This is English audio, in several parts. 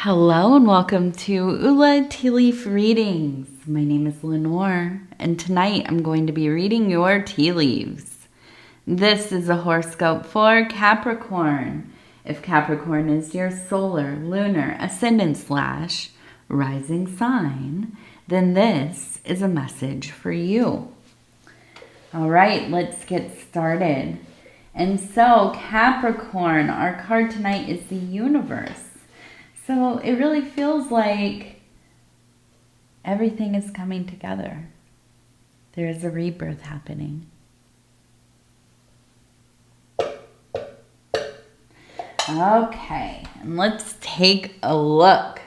Hello and welcome to Ula Tea Leaf Readings. My name is Lenor and tonight I'm going to be reading your tea leaves. This is a horoscope for Capricorn. If Capricorn is your solar, lunar, ascendant / rising sign, then this is a message for you. All right, let's get started. And so Capricorn, our card tonight is the universe. So it really feels like everything is coming together. There is a rebirth happening. Okay, and let's take a look.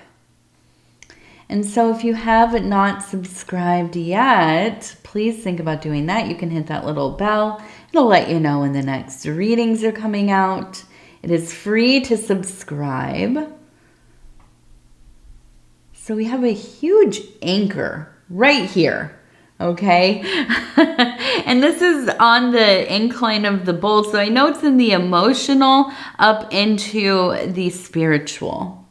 And so if you have not subscribed yet, please think about doing that. You can hit that little bell. It'll let you know when the next readings are coming out. It is free to subscribe. So we have a huge anchor right here, okay? And this is on the incline of the bull. So I know it's in the emotional up into the spiritual.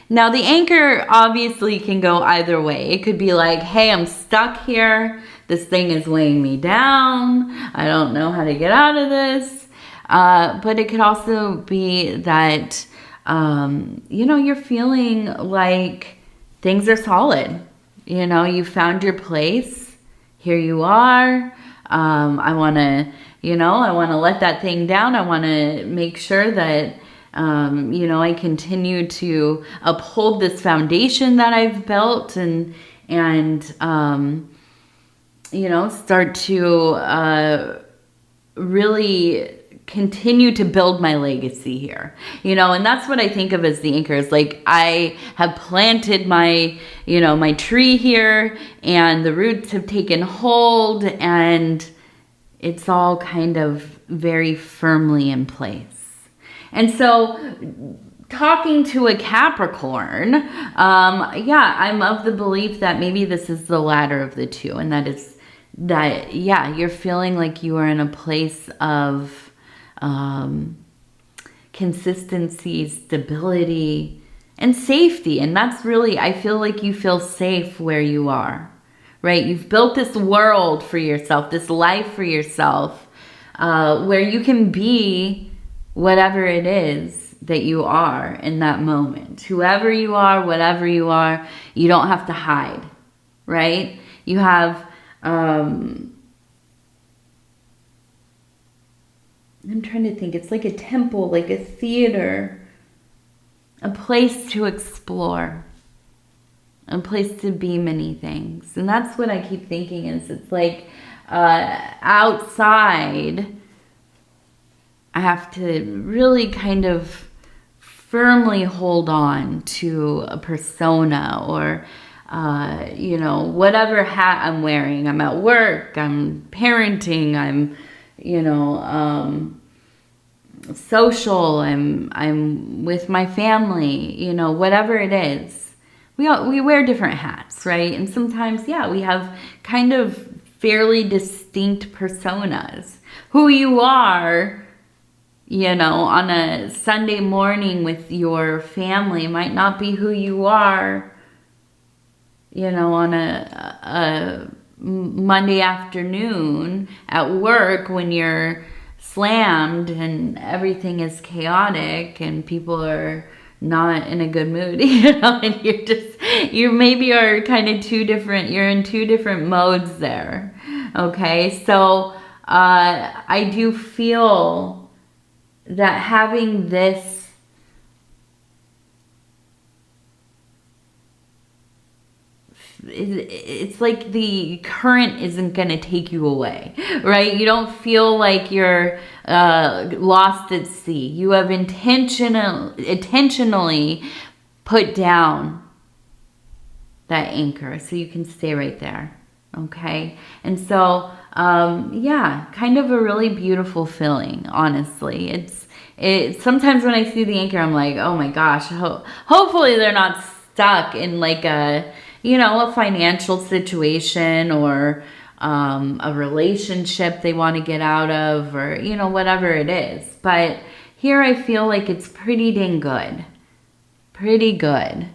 Now the anchor obviously can go either way. It could be like, hey, I'm stuck here. This thing is weighing me down. I don't know how to get out of this. But it could also be that, you're feeling like things are solid. You found your place. Here you are. I want to let that thing down. I want to make sure that, I continue to uphold this foundation that I've built and start to really continue to build my legacy here, and that's what I think of as the anchors. Like I have planted my, my tree here and the roots have taken hold and it's all kind of very firmly in place. And so talking to a Capricorn, I'm of the belief that maybe this is the latter of the two. And that is that, you're feeling like you are in a place of consistency, stability, and safety. And that's really, I feel like you feel safe where you are, right? You've built this world for yourself, this life for yourself, where you can be whatever it is that you are in that moment. Whoever you are, whatever you are, you don't have to hide, right? You have, I'm trying to think. It's like a temple, like a theater, a place to explore, a place to be many things. And that's what I keep thinking is it's like outside, I have to really kind of firmly hold on to a persona or, whatever hat I'm wearing. I'm at work, I'm parenting, I'm social, I'm with my family, whatever it is. We wear different hats, right? And sometimes, we have kind of fairly distinct personas. Who you are, on a Sunday morning with your family might not be who you are, on a Monday afternoon at work when you're slammed and everything is chaotic and people are not in a good mood, and you maybe are kind of you're in two different modes there. Okay. So, I do feel that having this it's like the current isn't going to take you away, right? You don't feel like you're lost at sea. You have intentionally put down that anchor so you can stay right there, okay? And so, kind of a really beautiful feeling, honestly. It's sometimes when I see the anchor, I'm like, oh my gosh, hopefully they're not stuck in like a financial situation or a relationship they want to get out of or, whatever it is. But here I feel like it's pretty dang good. Pretty good.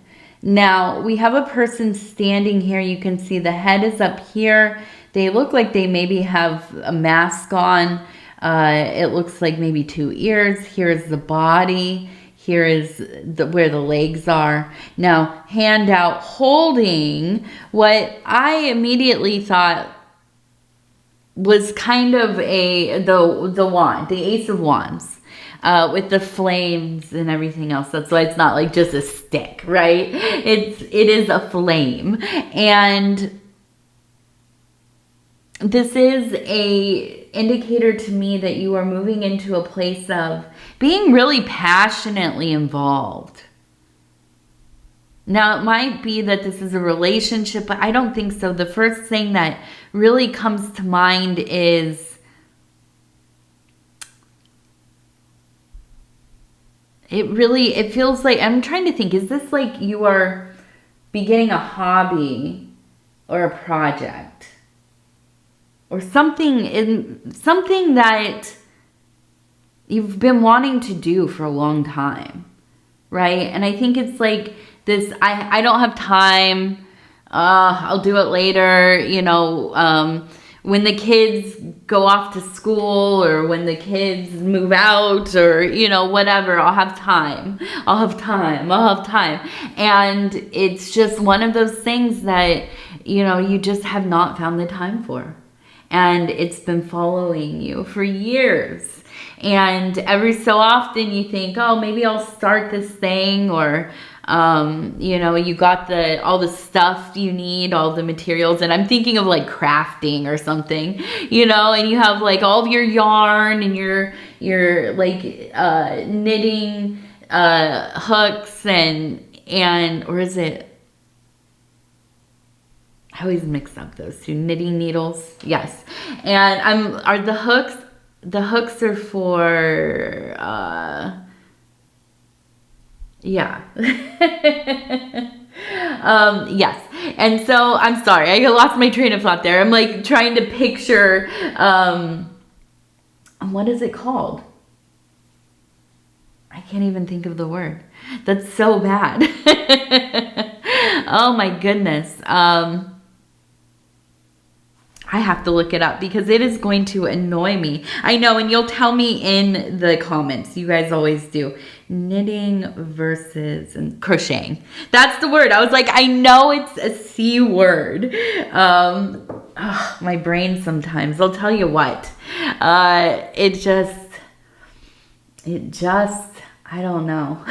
Now, we have a person standing here. You can see the head is up here. They look like they maybe have a mask on. It looks like maybe 2 ears. Here's the body. Here is where the legs are. Now, hand out holding what I immediately thought was kind of the wand, the Ace of Wands. With the flames and everything else. That's why it's not like just a stick, right? It is a flame. And this is a indicator to me that you are moving into a place of being really passionately involved. Now, it might be that this is a relationship, but I don't think so. The first thing that really comes to mind is it feels like, I'm trying to think, is this like you are beginning a hobby or a project or something that you've been wanting to do for a long time, right? And I think it's like this, I don't have time, I'll do it later, when the kids go off to school or when the kids move out or, whatever, I'll have time. And it's just one of those things that, you just have not found the time for. And it's been following you for years. And every so often you think, oh, maybe I'll start this thing, or you got all the stuff you need, all the materials, and I'm thinking of like crafting or something, and you have like all of your yarn and your like knitting hooks and or is it, I always mix up those two, knitting needles, yes, and are the hooks are for yeah. Yes. And so I'm sorry, I lost my train of thought there. I'm like trying to picture, what is it called? I can't even think of the word. That's so bad. Oh my goodness. I have to look it up because it is going to annoy me. I know, and you'll tell me in the comments. You guys always do. Knitting versus and crocheting. That's the word. I was like, I know it's a C word. My brain sometimes. I'll tell you what. It just, I don't know.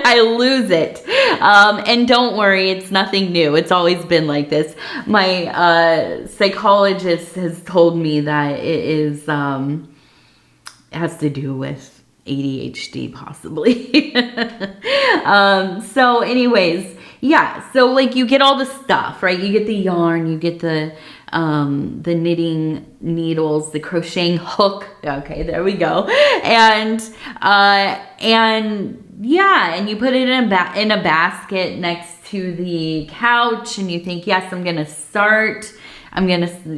I lose it. And don't worry, it's nothing new. It's always been like this. My psychologist has told me that it has to do with ADHD possibly. So anyways, yeah. So like you get all the stuff, right? You get the yarn, you get the knitting needles, the crocheting hook. Okay, there we go. And yeah, and you put it in a basket next to the couch, and you think, yes, I'm gonna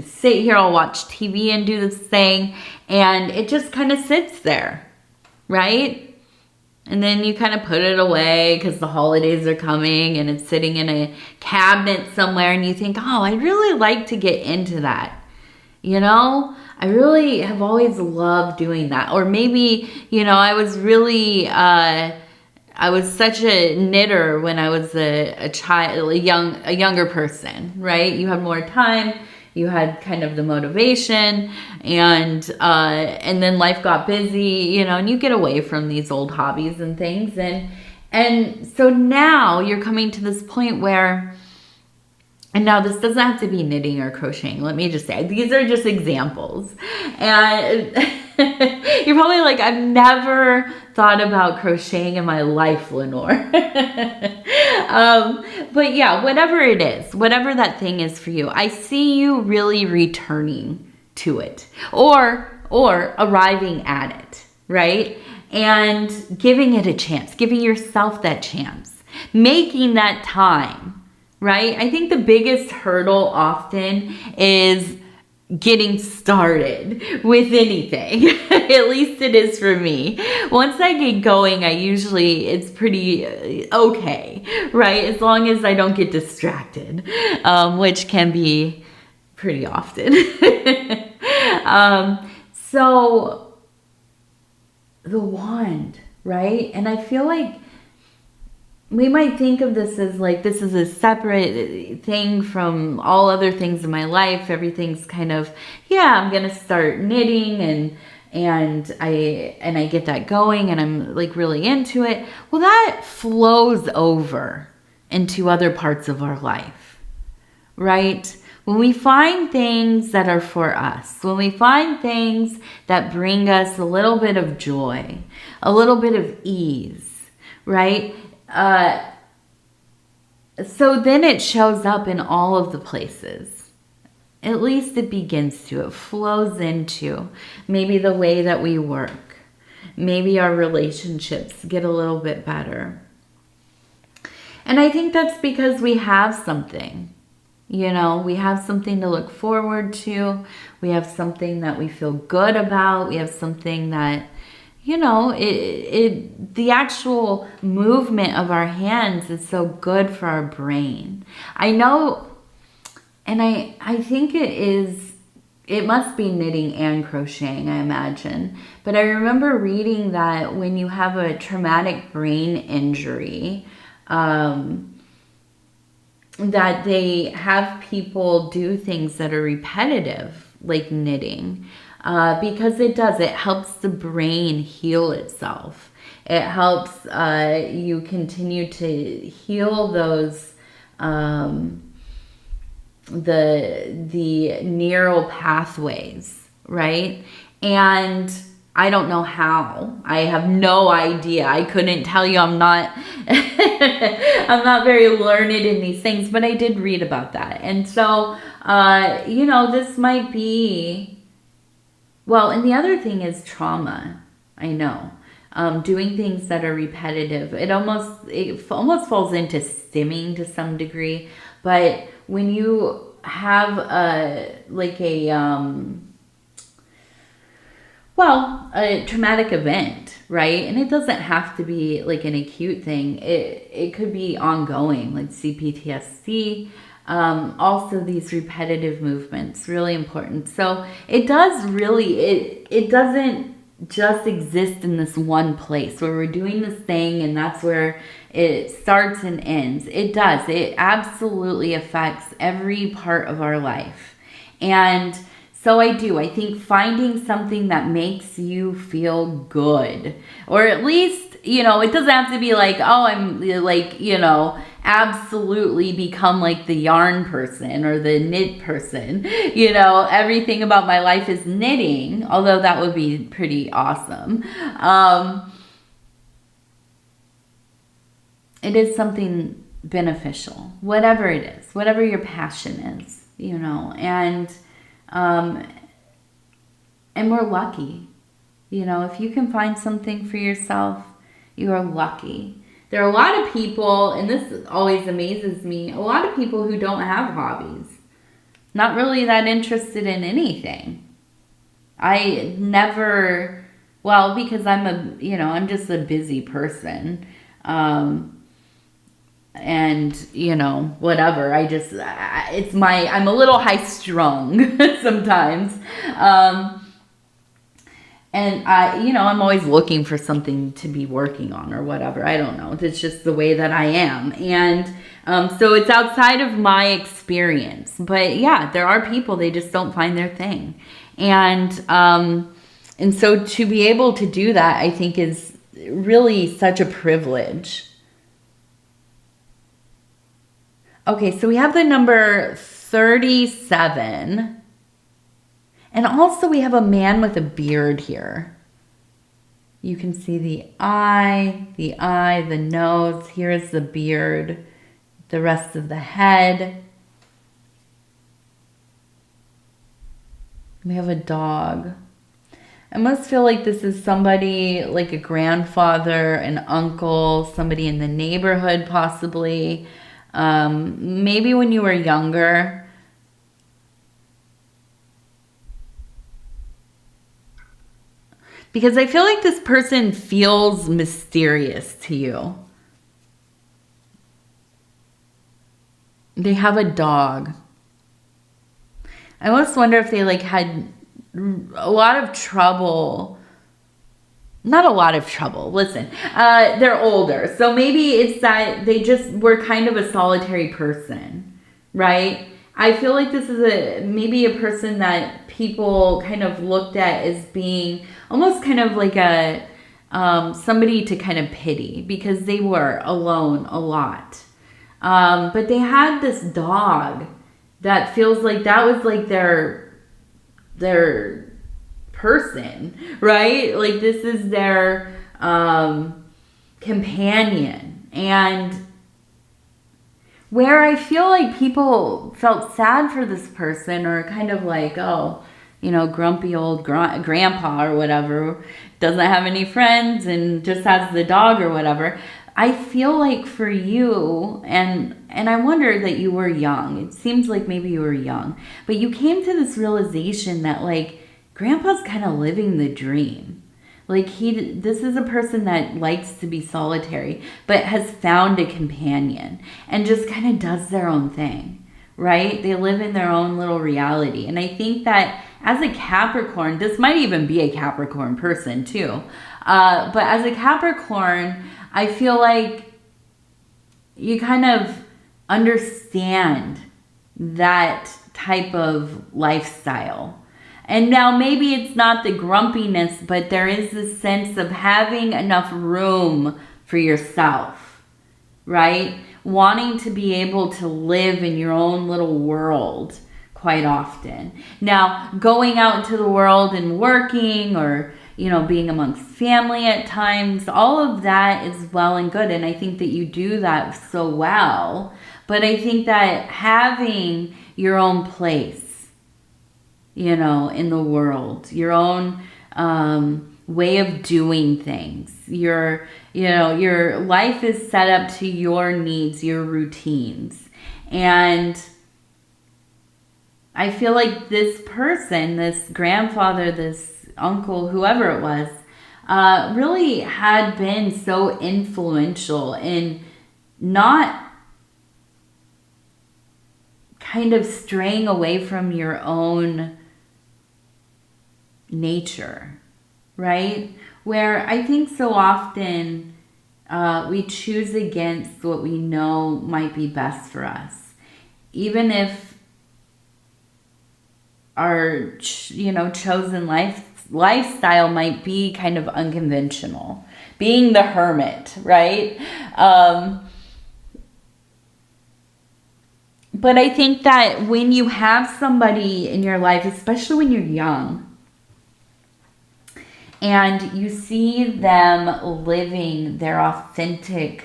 sit here, I'll watch TV and do this thing, and it just kind of sits there, right? And then you kind of put it away because the holidays are coming and it's sitting in a cabinet somewhere, and you think, oh, I'd really like to get into that. I really have always loved doing that. Or maybe, I was really, I was such a knitter when I was a child, a younger person, right? You had more time. You had kind of the motivation, and then life got busy, and you get away from these old hobbies and things. And so now you're coming to this point where, and now this doesn't have to be knitting or crocheting. Let me just say, these are just examples. And you're probably like, I've never thought about crocheting in my life, Lenor. But yeah, whatever it is, whatever that thing is for you, I see you really returning to it or arriving at it, right? And giving it a chance, giving yourself that chance, making that time, right? I think the biggest hurdle often is getting started with anything. At least it is for me. Once I get going, it's pretty okay, right? As long as I don't get distracted, which can be pretty often. So the wand, right? And I feel like we might think of this as like, this is a separate thing from all other things in my life. Everything's kind of, yeah, I'm going to start knitting and I get that going and I'm like really into it. Well, that flows over into other parts of our life, right? When we find things that are for us, when we find things that bring us a little bit of joy, a little bit of ease, right? So then it shows up in all of the places. At least it begins to. It flows into maybe the way that we work. Maybe our relationships get a little bit better. And I think that's because we have something. You know, we have something to look forward to. We have something that we feel good about. We have something that, you know, the actual movement of our hands is so good for our brain. I know, and I think it must be knitting and crocheting, I imagine. But I remember reading that when you have a traumatic brain injury, that they have people do things that are repetitive, like knitting. Because it helps the brain heal itself. It helps you continue to heal those, the neural pathways, right? And I don't know how. I have no idea. I couldn't tell you. I'm not I'm not very learned in these things, but I did read about that. And so, you know, this might be, well, and the other thing is trauma. I know. Doing things that are repetitive. It almost falls into stimming to some degree. But when you have a traumatic event, right? And it doesn't have to be like an acute thing. It could be ongoing, like CPTSD. Also these repetitive movements, really important. So it does really, it doesn't just exist in this one place where we're doing this thing and that's where it starts and ends. It does. It absolutely affects every part of our life. And so I think finding something that makes you feel good, or at least, you know, it doesn't have to be like, oh, I'm like, you know, absolutely become like the yarn person or the knit person. You know, everything about my life is knitting, although that would be pretty awesome. It is something beneficial, whatever it is, whatever your passion is, you know, and we're lucky, you know, if you can find something for yourself, you are lucky. There are a lot of people, and this always amazes me, a lot of people who don't have hobbies, not really that interested in anything. I never, well, because I'm just a busy person. And, you know, whatever, I'm a little high strung sometimes. And I'm always looking for something to be working on or whatever. I don't know. It's just the way that I am. And so it's outside of my experience. But yeah, there are people, they just don't find their thing. And so to be able to do that, I think is really such a privilege. Okay, so we have the number 37. And also we have a man with a beard here. You can see the eye, the nose. Here is the beard, the rest of the head. We have a dog. I must feel like this is somebody like a grandfather, an uncle, somebody in the neighborhood possibly. Maybe when you were younger. Because I feel like this person feels mysterious to you. They have a dog. I almost wonder if they like had a lot of trouble. Not a lot of trouble. Listen, they're older. So maybe it's that they just were kind of a solitary person, right? I feel like this is maybe a person that people kind of looked at as being almost kind of like a somebody to kind of pity, because they were alone a lot. But they had this dog that feels like that was like their person, right? Like this is their companion. And where I feel like people felt sad for this person, or kind of like, oh, you know, grumpy old grandpa or whatever, doesn't have any friends and just has the dog or whatever. I feel like for you, and I wonder that you were young. It seems like maybe you were young, but you came to this realization that like grandpa's kind of living the dream. Like this is a person that likes to be solitary, but has found a companion and just kind of does their own thing, right? They live in their own little reality. And I think that as a Capricorn, this might even be a Capricorn person too. But as a Capricorn, I feel like you kind of understand that type of lifestyle. And now maybe it's not the grumpiness, but there is this sense of having enough room for yourself, right? Wanting to be able to live in your own little world quite often. Now, going out into the world and working, or, you know, being amongst family at times, all of that is well and good. And I think that you do that so well. But I think that having your own place, you know, in the world, your own way of doing things, your life is set up to your needs, your routines. And I feel like this person, this grandfather, this uncle, whoever it was, really had been so influential in not kind of straying away from your own nature, right? Where I think so often we choose against what we know might be best for us, even if our chosen lifestyle might be kind of unconventional, being the hermit, right? But I think that when you have somebody in your life, especially when you're young, and you see them living their authentic,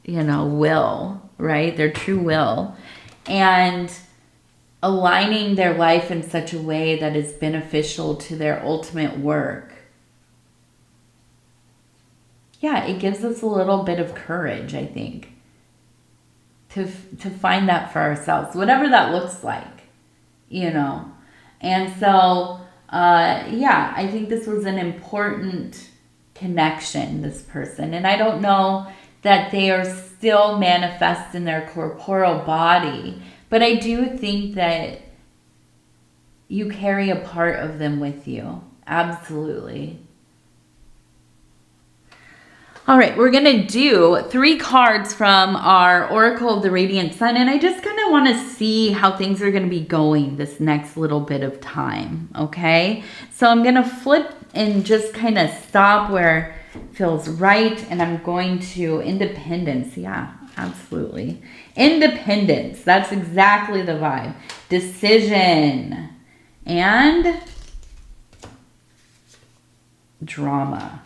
will, right? Their true will, and aligning their life in such a way that is beneficial to their ultimate work. Yeah, it gives us a little bit of courage, I think, to find that for ourselves, whatever that looks like, And so, I think this was an important connection, this person. And I don't know that they are still manifest in their corporeal body, but I do think that you carry a part of them with you. Absolutely. All right, we're going to do 3 cards from our Oracle of the Radiant Sun, and I just kind of want to see how things are going to be going this next little bit of time, okay? So I'm going to flip and just kind of stop where it feels right, and I'm going to Independence. Yeah, absolutely. Independence, that's exactly the vibe. Decision and drama.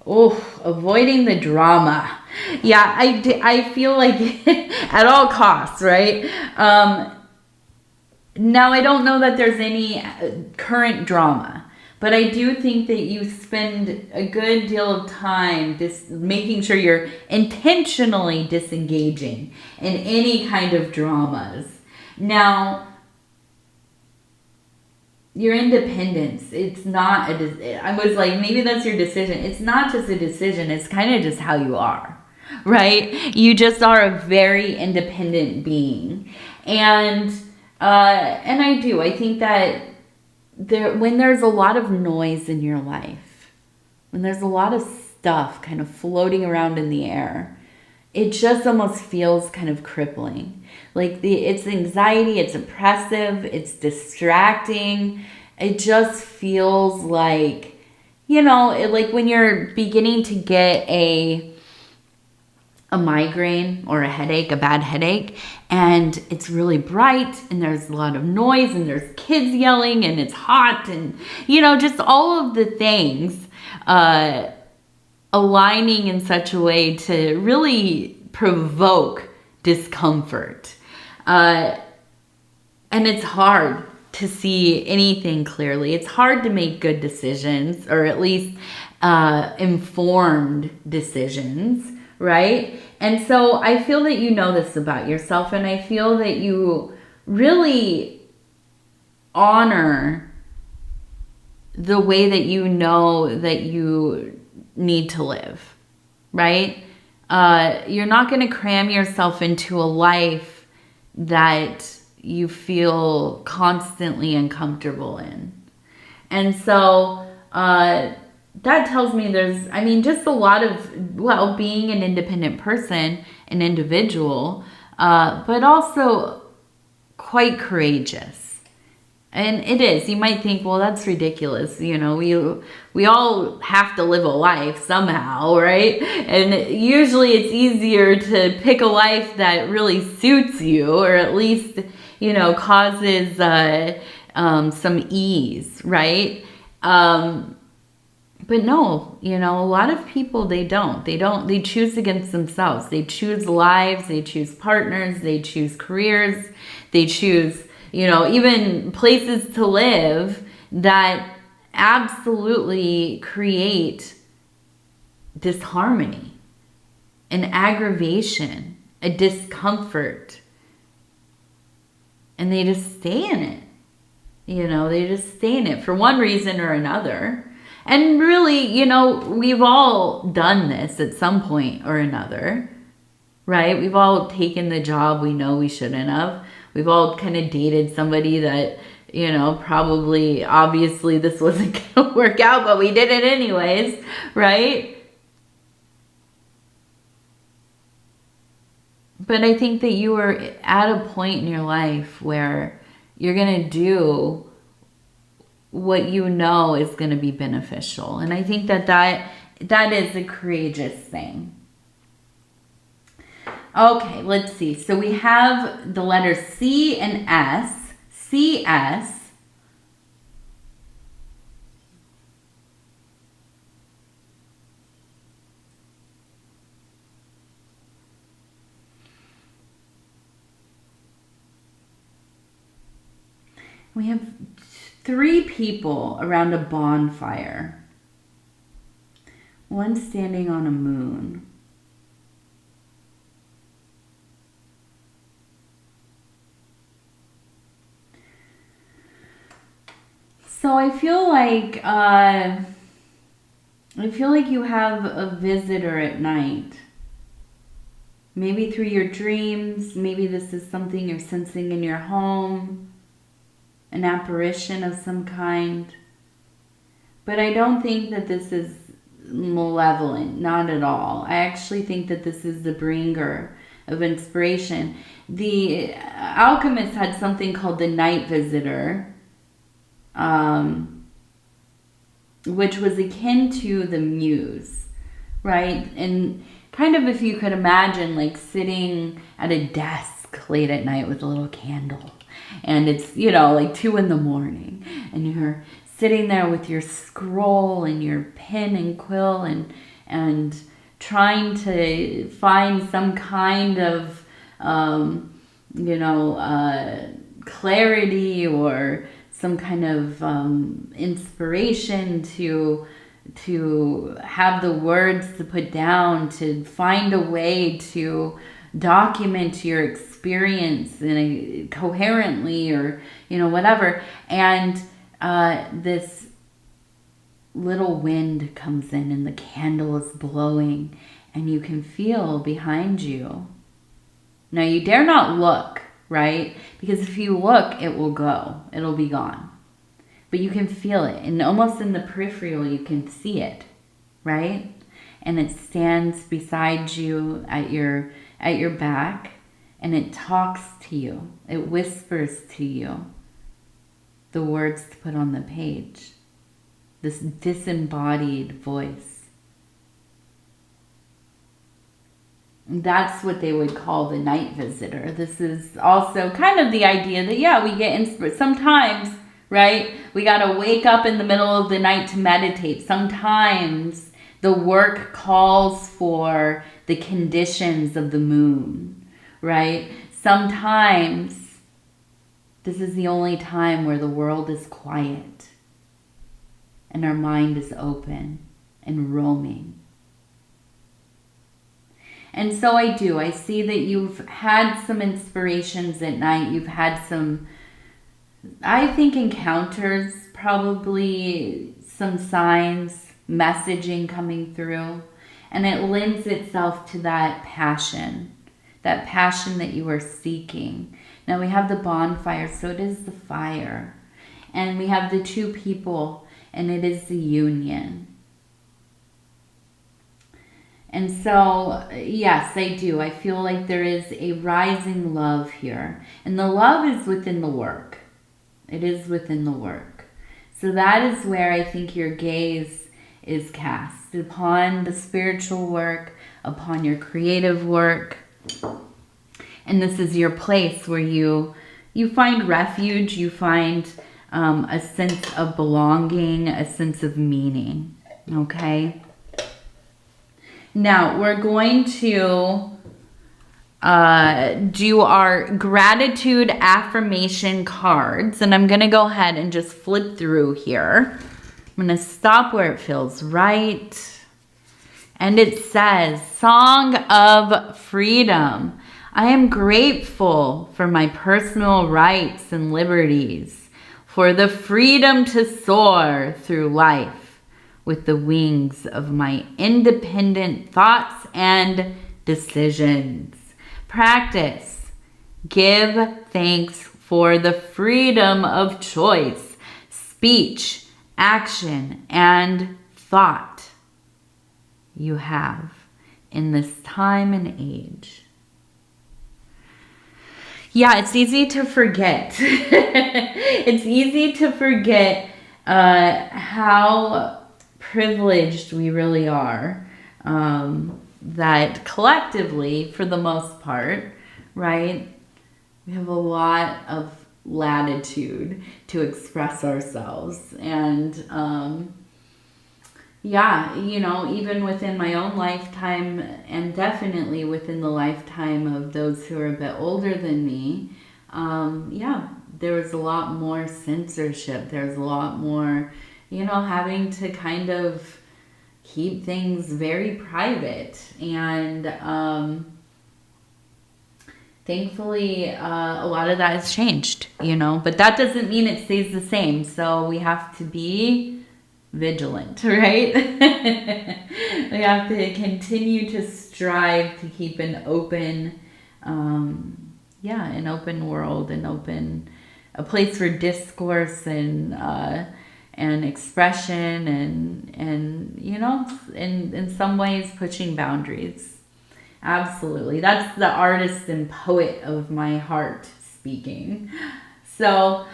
Oh, avoiding the drama. Yeah, I feel like at all costs, right? Now, I don't know that there's any current drama, but I do think that you spend a good deal of time making sure you're intentionally disengaging in any kind of dramas. Now, your independence. It's not I was like, maybe that's your decision. It's not just a decision. It's kind of just how you are, right? You just are a very independent being. And I think that when there's a lot of noise in your life, when there's a lot of stuff kind of floating around in the air, it just almost feels kind of crippling. Like it's anxiety, it's oppressive, it's distracting. It just feels like, like when you're beginning to get a migraine or a headache, a bad headache, and it's really bright and there's a lot of noise and there's kids yelling and it's hot and, just all of the things aligning in such a way to really provoke discomfort. And it's hard to see anything clearly. It's hard to make good decisions, or at least informed decisions, right? And so I feel that you know this about yourself, and I feel that you really honor the way that you know that you need to live, right? You're not going to cram yourself into a life that you feel constantly uncomfortable in. And so that tells me there's, just a lot of, being an independent person, an individual, but also quite courageous. And it is. You might think, well, that's ridiculous. We all have to live a life somehow, right? And usually it's easier to pick a life that really suits you, or at least, causes some ease, right? But no, a lot of people, they don't. They choose against themselves. They choose lives, they choose partners, they choose careers, they choose, even places to live that absolutely create disharmony, an aggravation, a discomfort. And they just stay in it. They just stay in it for one reason or another. And really, we've all done this at some point or another, right? We've all taken the job we know we shouldn't have. We've all kind of dated somebody that, probably, obviously this wasn't going to work out, but we did it anyways, right? But I think that you are at a point in your life where you're going to do what you know is going to be beneficial. And I think that is a courageous thing. Okay, let's see. So we have the letters C and S. CS. We have 3 people around a bonfire. One standing on a moon. So I feel like you have a visitor at night. Maybe through your dreams. Maybe this is something you're sensing in your home. An apparition of some kind. But I don't think that this is malevolent, not at all. I actually think that this is the bringer of inspiration. The alchemist had something called the night visitor, which was akin to the muse, right? And kind of, if you could imagine, like sitting at a desk late at night with a little candle. And it's, like 2 a.m. and you're sitting there with your scroll and your pen and quill and trying to find some kind of, clarity or some kind of inspiration to have the words to put down, to find a way to document your experience in a coherently or whatever. And this little wind comes in and the candle is blowing and you can feel behind you. Now you dare not look, right? Because if you look, it will go. It'll be gone. But you can feel it, and almost in the peripheral you can see it, right? And it stands beside you at your back, and it talks to you. It whispers to you the words to put on the page. This disembodied voice. That's what they would call the night visitor. This is also kind of the idea that, yeah, we get inspired. Sometimes, right, we got to wake up in the middle of the night to meditate. Sometimes the work calls for the conditions of the moon, right? Sometimes this is the only time where the world is quiet and our mind is open and roaming. And so I see that you've had some inspirations at night. You've had some, I think, encounters, probably some signs, messaging coming through. And it lends itself to that passion that you are seeking. Now we have the bonfire, so it is the fire. And we have the two people, and it is the union. And so, yes, I do. I feel like there is a rising love here. And the love is within the work. It is within the work. So that is where I think your gaze is cast. Upon the spiritual work, upon your creative work. And this is your place where you find refuge. You find a sense of belonging, a sense of meaning. Okay? Now, we're going to do our gratitude affirmation cards. And I'm going to go ahead and just flip through here. I'm going to stop where it feels right. And it says, Song of Freedom. I am grateful for my personal rights and liberties, for the freedom to soar through life with the wings of my independent thoughts and decisions. Practice. Give thanks for the freedom of choice, speech, action, and thought you have in this time and age. Yeah, it's easy to forget. It's easy to forget how privileged we really are, that collectively, for the most part, right, we have a lot of latitude to express ourselves. And yeah, you know, even within my own lifetime, and definitely within the lifetime of those who are a bit older than me, yeah, there was a lot more censorship. There's a lot more, you know, having to kind of keep things very private. And thankfully, a lot of that has changed, you know, but that doesn't mean it stays the same. So we have to be vigilant, right? We have to continue to strive to keep an open, an open world, a place for discourse and expression and you know, in some ways pushing boundaries. Absolutely. That's the artist and poet of my heart speaking. So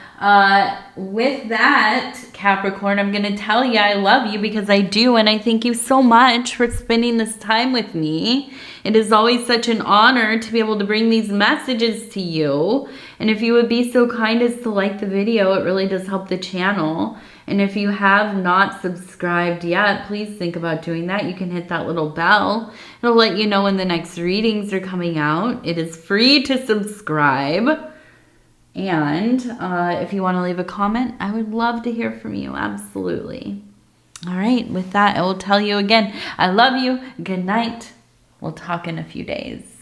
with that, Capricorn, I'm going to tell you I love you because I do, and I thank you so much for spending this time with me. It is always such an honor to be able to bring these messages to you. And if you would be so kind as to like the video, it really does help the channel. And if you have not subscribed yet, please think about doing that. You can hit that little bell. It'll let you know when the next readings are coming out. It is free to subscribe. And if you want to leave a comment, I would love to hear from you. Absolutely. All right. With that, I will tell you again, I love you. Good night. We'll talk in a few days.